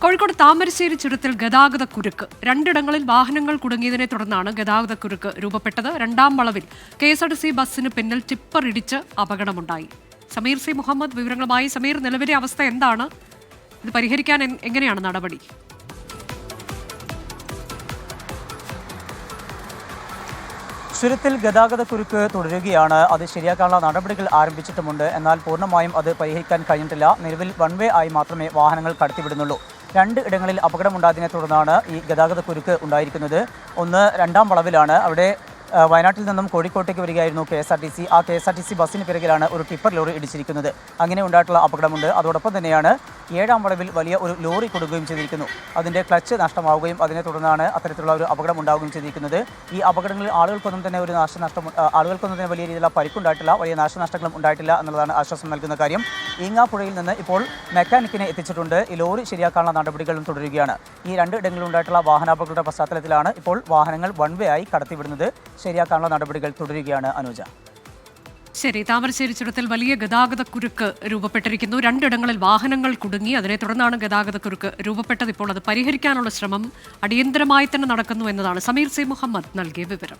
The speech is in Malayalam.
കോഴിക്കോട് താമരശ്ശേരി ചുരത്തിൽ ഗതാഗതക്കുരുക്ക്. രണ്ടിടങ്ങളിൽ വാഹനങ്ങൾ കുടുങ്ങിയതിനെ തുടർന്നാണ് ഗതാഗതക്കുരുക്ക് രൂപപ്പെട്ടത്. രണ്ടാം വളവിൽ KSRTC ബസ്സിന് പിന്നിൽ ടിപ്പർ ഇടിച്ച് അപകടമുണ്ടായി. സമീർ സി മുഹമ്മദ് വിവരങ്ങളുമായി. സമീർ, നിലവിലെ അവസ്ഥ എന്താണ്? ഇത് പരിഹരിക്കാൻ എങ്ങനെയാണ് നടപടി? ചുരത്തിൽ ഗതാഗതക്കുരുക്ക് തുടരുകയാണ്. അത് ശരിയാക്കാനുള്ള നടപടികൾ ആരംഭിച്ചിട്ടുമുണ്ട്. എന്നാൽ പൂർണ്ണമായും അത് പരിഹരിക്കാൻ കഴിഞ്ഞിട്ടില്ല. നിലവിൽ വൺ വേ ആയി മാത്രമേ വാഹനങ്ങൾ കടത്തിവിടുന്നുള്ളൂ. രണ്ട് ഇടങ്ങളിൽ അപകടമുണ്ടായതിനെ തുടർന്നാണ് ഈ ഗതാഗതക്കുരുക്ക് ഉണ്ടായിരിക്കുന്നത്. ഒന്ന് രണ്ടാം വളവിലാണ്. അവിടെ വയനാട്ടിൽ നിന്നും കോഴിക്കോട്ടേക്ക് വരികയായിരുന്നു KSRTC. ആ KSRTC ബസ്സിന് പിറകിലാണ് ഒരു ടിപ്പർ ലോറി ഇടിച്ചിരിക്കുന്നത്. അങ്ങനെ ഉണ്ടായിട്ടുള്ള അപകടമുണ്ട്. അതോടൊപ്പം തന്നെയാണ് ഏഴാം വളവിൽ വലിയ ഒരു ലോറി കൊടുക്കുകയും ചെയ്തിരിക്കുന്നു. അതിൻ്റെ ക്ലച്ച് നഷ്ടമാവുകയും അതിനെ തുടർന്നാണ് അത്തരത്തിലുള്ള ഒരു അപകടം ഉണ്ടാവുകയും ചെയ്തിരിക്കുന്നത്. ഈ അപകടങ്ങളിൽ ആളുകൾക്കൊന്നും തന്നെ വലിയ രീതിയിലുള്ള പരിക്കുണ്ടായിട്ടില്ല, വലിയ നാശനഷ്ടങ്ങളും ഉണ്ടായിട്ടില്ല എന്നുള്ളതാണ് ആശ്വാസം നൽകുന്ന കാര്യം. ഈങ്ങാപ്പുഴയിൽ നിന്ന് ഇപ്പോൾ മെക്കാനിക്കിനെ എത്തിച്ചിട്ടുണ്ട്. ഈ ലോറി ശരിയാക്കാനുള്ള നടപടികളും തുടരുകയാണ്. ഈ രണ്ട് ഇടങ്ങളിൽ ഉണ്ടായിട്ടുള്ള വാഹനാപകടങ്ങളുടെ പശ്ചാത്തലത്തിലാണ് ഇപ്പോൾ വാഹനങ്ങൾ വൺ വേ ആയി കടത്തിവിടുന്നത്. ശരിയാക്കാനുള്ള നടപടികൾ തുടരുകയാണ്. അനുജ, ശരി. താമരശ്ശേരി ചുരത്തിൽ വലിയ ഗതാഗതക്കുരുക്ക് രൂപപ്പെട്ടിരിക്കുന്നു. രണ്ടിടങ്ങളിൽ വാഹനങ്ങൾ കുടുങ്ങി. അതിനെ തുടർന്നാണ് ഗതാഗതക്കുരുക്ക് രൂപപ്പെട്ടത്. ഇപ്പോൾ അത് പരിഹരിക്കാനുള്ള ശ്രമം അടിയന്തരമായി തന്നെ നടക്കുന്നു എന്നതാണ് സമീർ സി മുഹമ്മദ് നൽകിയ വിവരം.